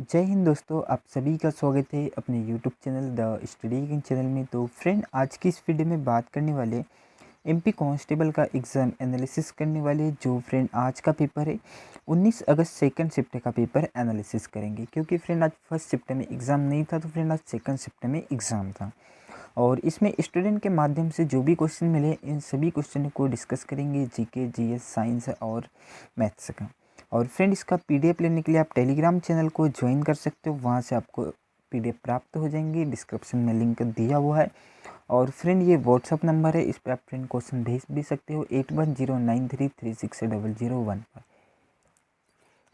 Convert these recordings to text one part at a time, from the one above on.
जय हिंद दोस्तों, आप सभी का स्वागत है अपने YouTube channel the study king channel में। तो फ्रेंड, आज की इस वीडियो में बात करने वाले एमपी कांस्टेबल का एग्ज़ाम एनालिसिस करने वाले। जो फ्रेंड आज का पेपर है 19 अगस्त सेकंड शिफ्ट का पेपर एनालिसिस करेंगे, क्योंकि फ्रेंड आज फर्स्ट शिफ्ट में एग्ज़ाम नहीं था, तो फ्रेंड आज सेकंड शिफ्ट में एग्ज़ाम था। और इसमें स्टूडेंट के माध्यम से जो भी क्वेश्चन मिले इन सभी क्वेश्चन को डिस्कस करेंगे, जीके, जीएस, साइंस और मैथ्स का। और फ्रेंड, इसका पीडीएफ लेने के लिए आप टेलीग्राम चैनल को ज्वाइन कर सकते हो, वहाँ से आपको पीडीएफ प्राप्त हो जाएंगी। डिस्क्रिप्शन में लिंक दिया हुआ है। और फ्रेंड, ये व्हाट्सअप नंबर है, इस पर आप फ्रेंड क्वेश्चन भेज भी सकते हो 8109336001 पर।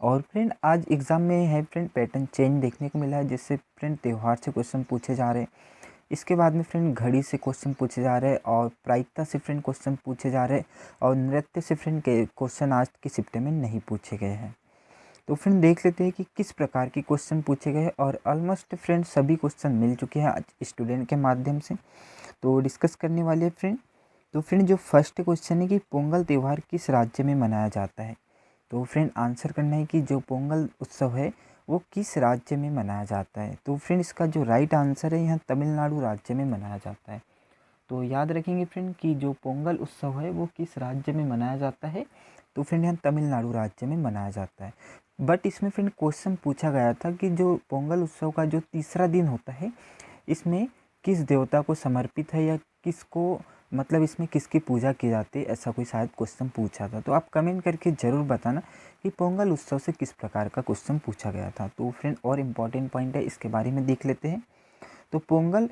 और फ्रेंड, आज एग्ज़ाम में है फ्रेंड पैटर्न चेंज देखने को मिला है, जिससे फ्रेंड त्यौहार से क्वेश्चन पूछे जा रहे हैं। इसके बाद में फ्रेंड घड़ी से क्वेश्चन पूछे जा रहे हैं, और प्रायिकता से फ्रेंड क्वेश्चन पूछे जा रहे हैं, और नृत्य से फ्रेंड के क्वेश्चन आज की शिफ्ट में नहीं पूछे गए हैं। तो फ्रेंड देख लेते हैं कि किस प्रकार के क्वेश्चन पूछे गए, और ऑलमोस्ट फ्रेंड सभी क्वेश्चन मिल चुके हैं आज स्टूडेंट के माध्यम से, तो डिस्कस करने वाले हैं फ्रेंड। तो फ्रेंड, जो फर्स्ट क्वेश्चन है कि पोंगल त्यौहार किस राज्य में मनाया जाता है। तो फ्रेंड आंसर करना है कि जो पोंगल उत्सव है वो किस राज्य में मनाया जाता है। तो फ्रेंड, इसका जो राइट आंसर है यहाँ तमिलनाडु राज्य में मनाया जाता है। तो याद रखेंगे फ्रेंड कि जो पोंगल उत्सव है वो किस राज्य में मनाया जाता है। तो फ्रेंड यहाँ तमिलनाडु राज्य में मनाया जाता है। बट इसमें फ्रेंड क्वेश्चन पूछा गया था कि जो पोंगल उत्सव का जो तीसरा दिन होता है, इसमें किस देवता को समर्पित है, या किसको मतलब इसमें किसकी पूजा की जाती है, ऐसा कोई शायद क्वेश्चन पूछा था। तो आप कमेंट करके ज़रूर बताना कि पोंगल उत्सव से किस प्रकार का क्वेश्चन पूछा गया था। तो फ्रेंड, और इम्पॉर्टेंट पॉइंट है, इसके बारे में देख लेते हैं। तो पोंगल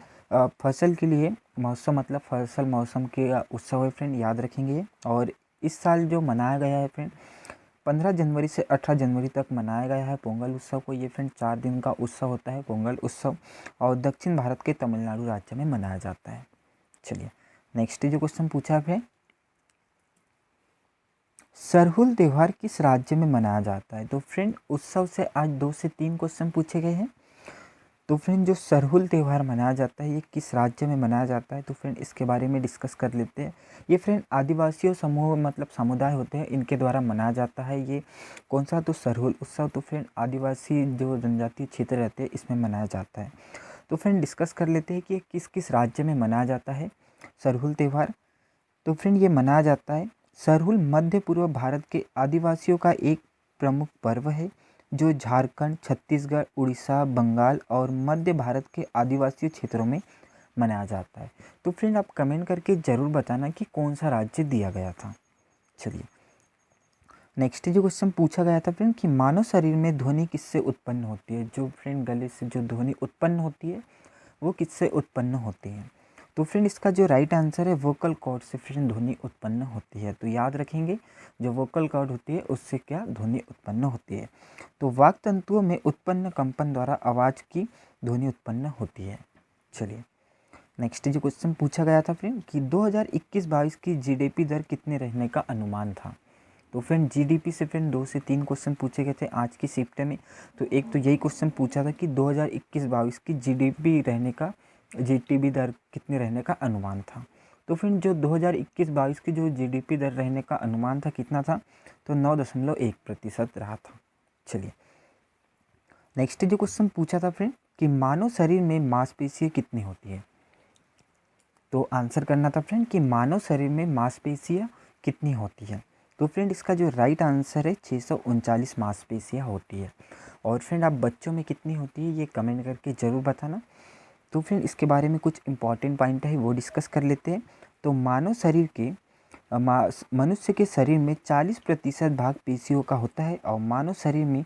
फसल के लिए महोत्सव, मतलब फसल मौसम के उत्सव है फ्रेंड, याद रखेंगे। और इस साल जो मनाया गया है फ्रेंड 15 जनवरी से 18 जनवरी तक मनाया गया है पोंगल उत्सव को। ये फ्रेंड 4 दिन का उत्सव होता है पोंगल उत्सव, और दक्षिण भारत के तमिलनाडु राज्य में मनाया जाता है। चलिए नेक्स्ट जो क्वेश्चन पूछा है, सरहुल त्यौहार किस राज्य में मनाया जाता है। तो फ्रेंड उत्सव से आज 2 से 3 क्वेश्चन पूछे गए हैं। तो फ्रेंड, जो सरहुल त्यौहार मनाया जाता है ये किस राज्य में मनाया जाता है। तो फ्रेंड इसके बारे में डिस्कस कर लेते हैं। ये फ्रेंड आदिवासियों समूह मतलब समुदाय होते हैं, इनके द्वारा मनाया जाता है ये कौन सा, तो सरहुल उत्सव। तो फ्रेंड आदिवासी जो जनजातीय क्षेत्र रहते हैं इसमें मनाया जाता है। तो फ्रेंड डिस्कस कर लेते हैं कि किस किस राज्य में मनाया जाता है सरहुल त्यौहार। तो फ्रेंड ये मनाया जाता है, सरहुल मध्य पूर्व भारत के आदिवासियों का एक प्रमुख पर्व है, जो झारखंड, छत्तीसगढ़, उड़ीसा, बंगाल और मध्य भारत के आदिवासी क्षेत्रों में मनाया जाता है। तो फ्रेंड आप कमेंट करके ज़रूर बताना कि कौन सा राज्य दिया गया था। चलिए नेक्स्ट जो क्वेश्चन पूछा गया था फ्रेंड कि मानव शरीर में ध्वनि किससे उत्पन्न होती है। जो फ्रेंड गले से जो ध्वनि उत्पन्न होती है वो किससे उत्पन्न होती है। तो फ्रेंड इसका जो राइट आंसर है वोकल कॉर्ड से फ्रेंड ध्वनि उत्पन्न होती है। तो याद रखेंगे जो वोकल कॉर्ड होती है उससे क्या ध्वनि उत्पन्न होती है। तो वाक तंतुओं में उत्पन्न कंपन द्वारा आवाज़ की ध्वनि उत्पन्न होती है। चलिए नेक्स्ट जो क्वेश्चन पूछा गया था फ्रेंड कि 2021-22 की जीडीपी दर कितने रहने का अनुमान था। तो फ्रेंड जीडीपी से फ्रेंड 2 से 3 क्वेश्चन पूछे गए थे आज की शिफ्ट में। तो एक तो यही क्वेश्चन पूछा था कि 2021-22 की जीडीपी रहने का जीडीपी दर कितने रहने का अनुमान था। तो फ्रेंड जो 2021-22 की जो जीडीपी दर रहने का अनुमान था कितना था, तो 9.1% रहा था। चलिए नेक्स्ट जो क्वेश्चन पूछा था फ्रेंड कि मानव शरीर में मांसपेशियाँ कितनी होती है। तो आंसर करना था फ्रेंड कि मानव शरीर में मांसपेशियाँ कितनी होती है। तो फ्रेंड इसका जो राइट आंसर है 639 मांसपेशियाँ होती है। और फ्रेंड आप बच्चों में कितनी होती है ये कमेंट करके ज़रूर बताना। तो फ्रेंड इसके बारे में कुछ इंपॉर्टेंट पॉइंट है वो डिस्कस कर लेते हैं। तो मानव शरीर के मनुष्य के शरीर में 40% भाग पेशियों का होता है, और मानव शरीर में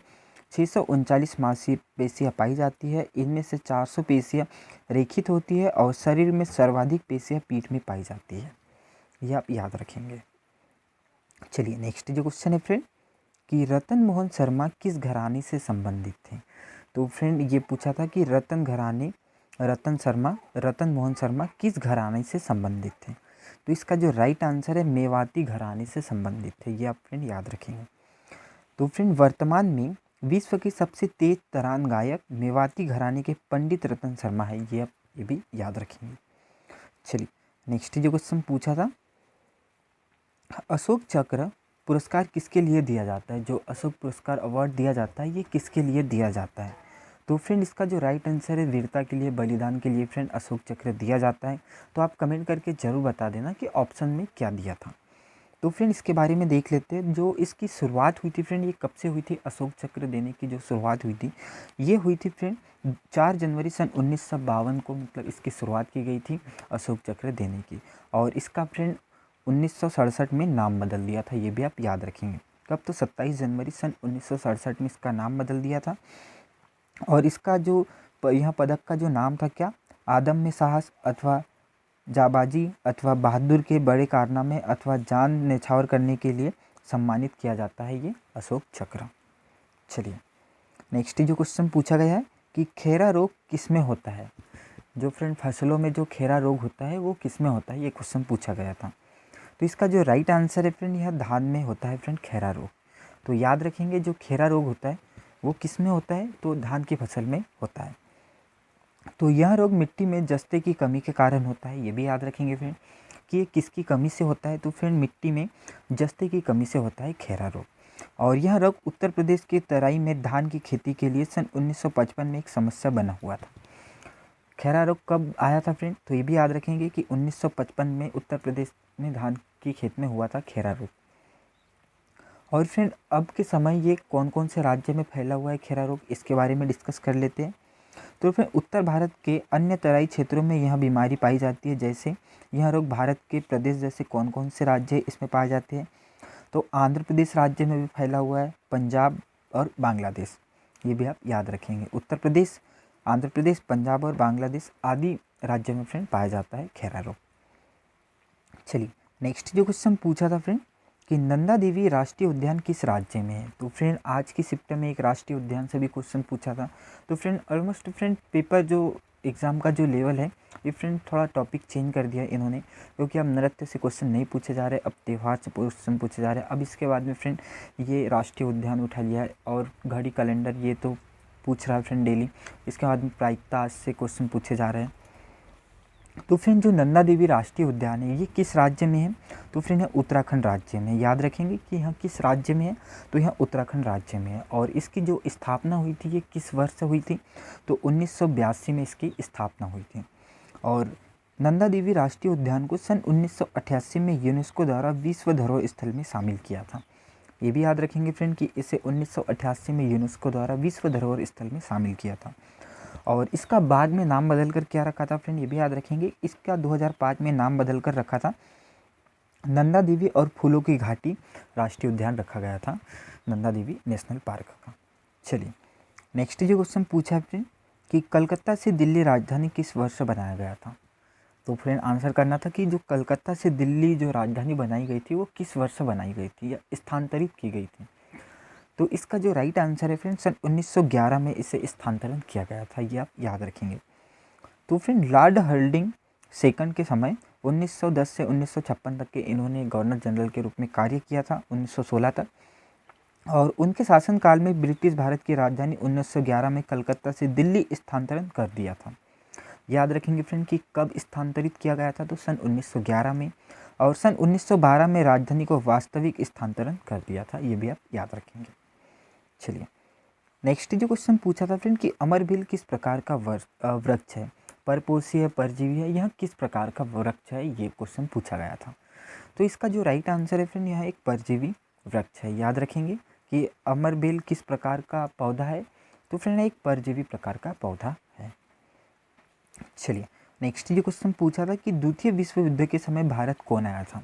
639 मांसपेशियाँ पाई जाती है। इनमें से 400 पेशियाँ रेखित होती है, और शरीर में सर्वाधिक पेशियाँ पीठ में पाई जाती है। ये आप याद रखेंगे। चलिए नेक्स्ट जो क्वेश्चन है फ्रेंड कि रतन मोहन शर्मा किस घराने से संबंधित थे। तो फ्रेंड ये पूछा था कि रतन मोहन शर्मा किस घराने से संबंधित थे। तो इसका जो राइट आंसर है मेवाती घराने से संबंधित थे। ये आप फ्रेंड याद रखेंगे। तो फ्रेंड वर्तमान में विश्व के सबसे तेज तरान गायक मेवाती घराने के पंडित रतन शर्मा है। ये आप ये भी याद रखेंगे। चलिए नेक्स्ट जो क्वेश्चन पूछा था, अशोक चक्र पुरस्कार किसके लिए दिया जाता है। जो अशोक पुरस्कार अवार्ड दिया जाता है ये किसके लिए दिया जाता है। तो फ्रेंड इसका जो राइट आंसर है वीरता के लिए, बलिदान के लिए फ्रेंड अशोक चक्र दिया जाता है। तो आप कमेंट करके ज़रूर बता देना कि ऑप्शन में क्या दिया था। तो फ्रेंड इसके बारे में देख लेते हैं। जो इसकी शुरुआत हुई थी फ्रेंड, ये कब से हुई थी? अशोक चक्र देने की जो शुरुआत हुई थी ये हुई थी फ्रेंड 4 जनवरी सन 1952 को, मतलब इसकी शुरुआत की गई थी अशोक चक्र देने की। और इसका फ्रेंड 1967 में नाम बदल दिया था, ये भी आप याद रखेंगे। कब? तो 27 जनवरी सन 1967 में इसका नाम बदल दिया था। और इसका जो यहाँ पदक का जो नाम था क्या? आदम्य साहस अथवा जाबाजी अथवा बहादुर के बड़े कारनामे अथवा जान न्यौछावर करने के लिए सम्मानित किया जाता है ये अशोक चक्र। चलिए नेक्स्ट जो क्वेश्चन पूछा गया है कि खेरा रोग किस में होता है? जो फ्रेंड फसलों में जो खेरा रोग होता है वो किस में होता है, ये क्वेश्चन पूछा गया था। तो इसका जो राइट आंसर है फ्रेंड, यह धान में होता है फ्रेंड खेरा रोग। तो याद रखेंगे जो खेरा रोग होता है वो किस में होता है? तो धान की फसल में होता है। तो यह रोग मिट्टी में जस्ते की कमी के कारण होता है, ये भी याद रखेंगे फ्रेंड कि ये किसकी कमी से होता है? तो फ्रेंड मिट्टी में जस्ते की कमी से होता है खेरा रोग। और यह रोग उत्तर प्रदेश के तराई में धान की खेती के लिए सन 1955 में एक समस्या बना हुआ था। खेरा रोग कब आया था फ्रेंड? तो ये भी याद रखेंगे कि 1955 में उत्तर प्रदेश में धान की खेत में हुआ था खेरा रोग। और फ्रेंड अब के समय ये कौन कौन से राज्य में फैला हुआ है खेरा रोग, इसके बारे में डिस्कस कर लेते हैं। तो फिर उत्तर भारत के अन्य तराई क्षेत्रों में यह बीमारी पाई जाती है। जैसे यह रोग भारत के प्रदेश जैसे कौन कौन से राज्य इसमें पाए जाते हैं? तो आंध्र प्रदेश राज्य में भी फैला हुआ है, पंजाब और बांग्लादेश, ये भी आप याद रखेंगे। उत्तर प्रदेश, आंध्र प्रदेश, पंजाब और बांग्लादेश आदि राज्यों में फ्रेंड पाया जाता है खेरा रोग। चलिए नेक्स्ट जो क्वेश्चन पूछा था फ्रेंड कि नंदा देवी राष्ट्रीय उद्यान किस राज्य में है? तो फ्रेंड आज की शिफ्ट में एक राष्ट्रीय उद्यान से भी क्वेश्चन पूछा था। तो फ्रेंड ऑलमोस्ट फ्रेंड पेपर जो एग्ज़ाम का जो लेवल है ये फ्रेंड थोड़ा टॉपिक चेंज कर दिया इन्होंने, क्योंकि अब नृत्य से क्वेश्चन नहीं पूछे जा रहे, अब त्यौहार से क्वेश्चन पूछे जा रहे हैं। अब इसके बाद में फ्रेंड ये राष्ट्रीय उद्यान उठा लिया है और घड़ी कैलेंडर ये तो पूछ रहा है फ्रेंड डेली। इसके बाद में प्रायिकता आज से क्वेश्चन पूछे जा रहे हैं। तो फ्रेंड जो नंदा देवी राष्ट्रीय उद्यान है ये किस राज्य में है? तो फ्रेंड यह उत्तराखंड राज्य में। याद रखेंगे कि यह किस राज्य में है? तो यह उत्तराखंड राज्य में है। और इसकी जो स्थापना हुई थी ये किस वर्ष से हुई थी? तो 1982 में इसकी स्थापना हुई थी। और नंदा देवी राष्ट्रीय उद्यान को सन 1988 में यूनेस्को द्वारा विश्व धरोहर स्थल में शामिल किया था। ये भी याद रखेंगे फ्रेंड कि इसे 1988 में यूनेस्को द्वारा विश्व धरोहर स्थल में शामिल किया था। और इसका बाद में नाम बदल कर क्या रखा था फ्रेंड, ये भी याद रखेंगे। इसका 2005 में नाम बदल कर रखा था नंदा देवी और फूलों की घाटी राष्ट्रीय उद्यान रखा गया था, नंदा देवी नेशनल पार्क का। चलिए नेक्स्ट जो क्वेश्चन पूछा है फ्रेंड कि कलकत्ता से दिल्ली राजधानी किस वर्ष बनाया गया था? तो फ्रेंड आंसर करना था कि जो कलकत्ता से दिल्ली जो राजधानी बनाई गई थी वो किस वर्ष बनाई गई थी या स्थानांतरित की गई थी? तो इसका जो राइट आंसर है फ्रेंड सन 1911 में इसे स्थानांतरण किया गया था, ये आप याद रखेंगे। तो फ्रेंड लॉर्ड हार्डिंग सेकंड के समय 1910 से 1956 तक के इन्होंने गवर्नर जनरल के रूप में कार्य किया था 1916 तक। और उनके शासनकाल में ब्रिटिश भारत की राजधानी 1911 में कलकत्ता से दिल्ली स्थानांतरण कर दिया था। याद रखेंगे फ्रेंड कि कब स्थानांतरित किया गया था? तो सन 1911 में। और सन 1912 में राजधानी को वास्तविक स्थानांतरण कर दिया था, ये भी आप याद रखेंगे। चलिए नेक्स्ट जो क्वेश्चन पूछा था फ्रेंड कि अमरभिल किस प्रकार का वृक्ष है? परपोषी है, परजीवी है, यह किस प्रकार का वृक्ष है, ये क्वेश्चन पूछा गया था। तो इसका जो राइट आंसर है फ्रेंड यह एक परजीवी वृक्ष है। याद रखेंगे कि अमरभिल किस प्रकार का पौधा है? तो फ्रेंड एक परजीवी प्रकार का पौधा है। चलिए नेक्स्ट जो क्वेश्चन पूछा था कि द्वितीय विश्व युद्ध के समय भारत कौन आया था?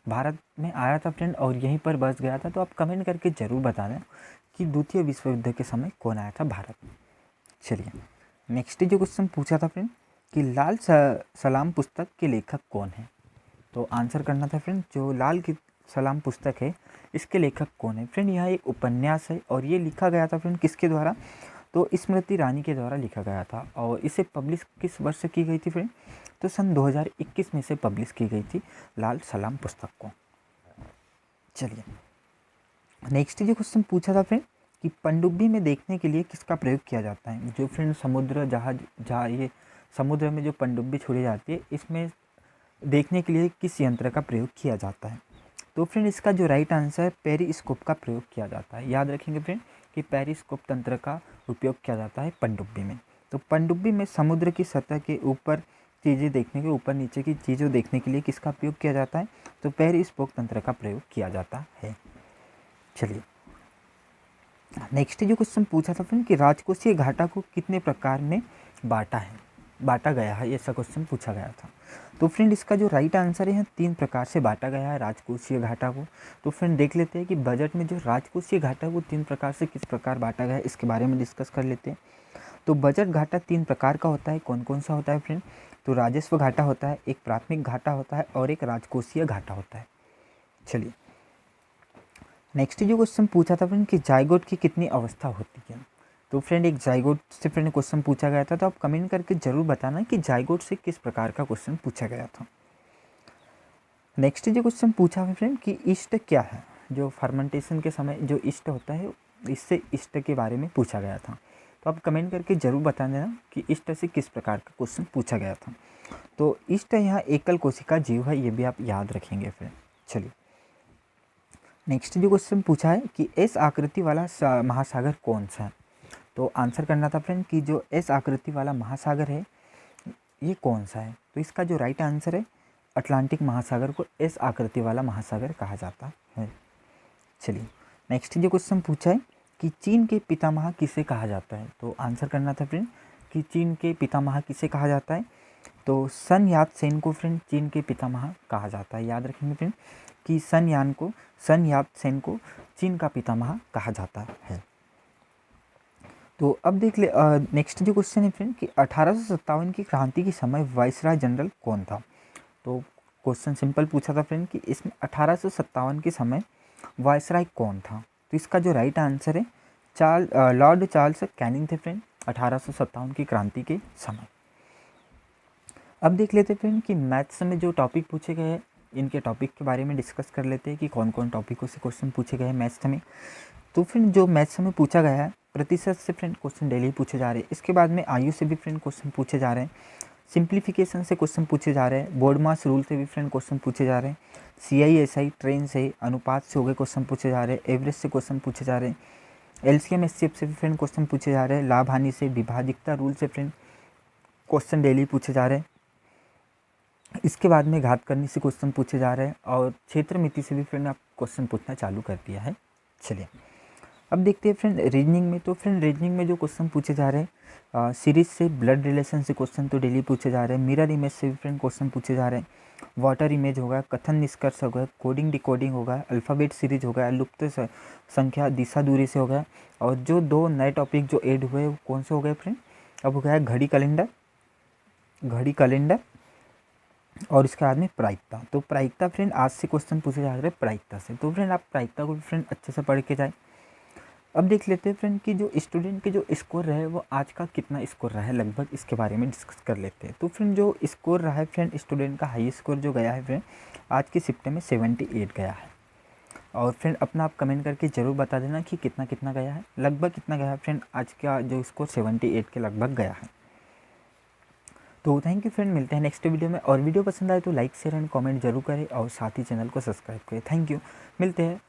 भारत में आया था फ्रेंड और यहीं पर बस गया था। तो आप कमेंट करके ज़रूर बता दें कि द्वितीय विश्व युद्ध के समय कौन आया था भारत में। चलिए नेक्स्ट जो क्वेश्चन पूछा था फ्रेंड कि लाल सलाम पुस्तक के लेखक कौन है? तो आंसर करना था फ्रेंड जो लाल की सलाम पुस्तक है इसके लेखक कौन है? फ्रेंड यह एक उपन्यास है और ये लिखा गया था फ्रेंड किसके द्वारा? तो स्मृति ईरानी के द्वारा लिखा गया था। और इसे पब्लिश किस वर्ष से की गई थी फ्रेंड? तो सन 2021 में से पब्लिश की गई थी लाल सलाम पुस्तक को। चलिए नेक्स्ट जो क्वेश्चन पूछा था फ्रेंड कि पनडुब्बी में देखने के लिए किसका प्रयोग किया जाता है? जो फ्रेंड समुद्र जहाज जहाँ ये समुद्र में जो पनडुब्बी छोड़ी जाती है इसमें देखने के लिए किस यंत्र का प्रयोग किया जाता है? तो फ्रेंड इसका जो राइट आंसर है पेरिस्कोप का प्रयोग किया जाता है। याद रखेंगे फ्रेंड कि पेरिस्कोप तंत्र का उपयोग किया जाता है पनडुब्बी में। तो पनडुब्बी में समुद्र की सतह के ऊपर चीज़ें देखने के, ऊपर नीचे की चीज़ें देखने के लिए किसका उपयोग किया जाता है? तो पेरिस्कोप तंत्र का प्रयोग किया जाता है। चलिए नेक्स्ट जो क्वेश्चन पूछा था फ्रेंड कि राजकोषीय घाटा को कितने प्रकार में बांटा गया है, ऐसा क्वेश्चन पूछा गया था। तो फ्रेंड इसका जो राइट आंसर है 3 प्रकार से बांटा गया है राजकोषीय घाटा को। तो फ्रेंड देख लेते हैं कि बजट में जो राजकोषीय घाटा को 3 प्रकार से किस प्रकार बांटा गया है, इसके बारे में डिस्कस कर लेते हैं। तो बजट घाटा 3 प्रकार का होता है। कौन कौन सा होता है फ्रेंड? तो राजस्व घाटा होता है, एक प्राथमिक घाटा होता है और एक राजकोषीय घाटा होता है। चलिए नेक्स्ट जो क्वेश्चन पूछा था फ्रेंड कि जाइगोट की कितनी अवस्था होती है। तो फ्रेंड एक जाइगोट से फ्रेंड क्वेश्चन पूछा गया था, तो आप कमेंट करके जरूर बताना कि जाइगोट से किस प्रकार का क्वेश्चन पूछा गया था। नेक्स्ट जो क्वेश्चन पूछा है फ्रेंड कि ईस्ट क्या है। जो फर्मेंटेशन के समय जो ईस्ट होता है, इससे ईस्ट के बारे में पूछा गया था। तो आप कमेंट करके जरूर बता देना कि ईस्ट से किस प्रकार का क्वेश्चन पूछा गया था। तो ईस्ट यहाँ एकल कोशिका जीव है, ये भी आप याद रखेंगे फ्रेंड। चलिए नेक्स्ट जो क्वेश्चन पूछा है कि एस आकृति वाला महासागर कौन सा है। तो आंसर करना था फ्रेंड कि जो एस आकृति वाला महासागर है ये कौन सा है। तो इसका जो राइट आंसर है अटलांटिक महासागर को एस आकृति वाला महासागर कहा जाता है। चलिए नेक्स्ट जो क्वेश्चन पूछा है कि चीन के पितामह किसे कहा जाता है। तो आंसर करना था फ्रेंड कि चीन के पितामह किसे कहा जाता है। तो सन यात सेन को फ्रेंड चीन के पितामह कहा जाता है। याद रखेंगे फ्रेंड कि सन यात सेन को चीन का पितामह कहा जाता है। तो अब देख ले नेक्स्ट जो क्वेश्चन है फ्रेंड कि 1857 की क्रांति के समय वाइसराय जनरल कौन था। तो क्वेश्चन सिंपल पूछा था फ्रेंड कि इसमें 1857 के समय वाइसराय कौन था। तो इसका जो राइट आंसर है लॉर्ड चार्ल्स कैनिंग थे फ्रेंड 1857 की क्रांति के समय। अब देख लेते फ्रेंड कि मैथ्स में जो टॉपिक पूछे गए हैं इनके टॉपिक के बारे में डिस्कस कर लेते हैं कि कौन कौन टॉपिकों से क्वेश्चन पूछे गए हैं मैथ्स में। तो फ्रेंड जो मैथ्स में पूछा गया है प्रतिशत से फ्रेंड क्वेश्चन डेली पूछे जा रहे हैं। इसके बाद में आयु से भी फ्रेंड क्वेश्चन पूछे जा रहे हैं। सिंप्लीफिकेशन से क्वेश्चन पूछे जा रहे हैं। बोर्ड मास रूल से भी फ्रेंड क्वेश्चन पूछे जा रहे हैं। CISI ट्रेन से अनुपात से हो गए क्वेश्चन पूछे जा रहे हैं। एवरेज से क्वेश्चन पूछे जा रहे हैं। LCM SCF से भी फ्रेंड क्वेश्चन पूछे जा रहे हैं। लाभ हानि से, विभाजिकता रूल से फ्रेंड क्वेश्चन डेली पूछे जा रहे हैं। इसके बाद में घात करने से क्वेश्चन पूछे जा रहे हैं और क्षेत्र मिति से भी फ्रेंड आप क्वेश्चन पूछना चालू कर दिया है। चलिए अब देखते हैं फ्रेंड रीजनिंग में। तो फ्रेंड रीजनिंग में जो क्वेश्चन पूछे जा रहे हैं सीरीज से, ब्लड रिलेशन से क्वेश्चन तो डेली पूछे जा रहे हैं। मिरर इमेज से भी फ्रेंड क्वेश्चन पूछे जा रहे हैं। वाटर इमेज होगा, कथन निष्कर्ष होगा, कोडिंग डिकोडिंग होगा, अल्फ़ाबेट सीरीज होगा, लुप्त संख्या दिशा दूरी से होगा। और जो 2 नए टॉपिक जो ऐड हुए वो कौन से हो गए फ्रेंड? अब हो गया है घड़ी कैलेंडर और इसके बाद में प्रायिकता। तो प्रायिकता फ्रेंड आज से क्वेश्चन पूछे जा रहे हैं प्रायिकता से। तो फ्रेंड आप प्रायिकता को भी फ्रेंड अच्छे से पढ़ के जाए। अब देख लेते हैं फ्रेंड कि जो स्टूडेंट के जो स्कोर रहे वो आज का कितना स्कोर रहा है लगभग, इसके बारे में डिस्कस कर लेते हैं। तो फ्रेंड जो स्कोर रहा है फ्रेंड स्टूडेंट का हाई स्कोर जो गया है फ्रेंड आज के शिफ्ट में 78 गया है। और फ्रेंड अपना आप कमेंट करके ज़रूर बता देना कि कितना गया है, लगभग कितना गया है फ्रेंड। आज का जो स्कोर 78 के लगभग गया है। तो थैंक यू फ्रेंड, मिलते हैं नेक्स्ट वीडियो में। और वीडियो पसंद आए तो लाइक शेयर एंड कमेंट जरूर करें और साथ ही चैनल को सब्सक्राइब करें। थैंक यू, मिलते हैं।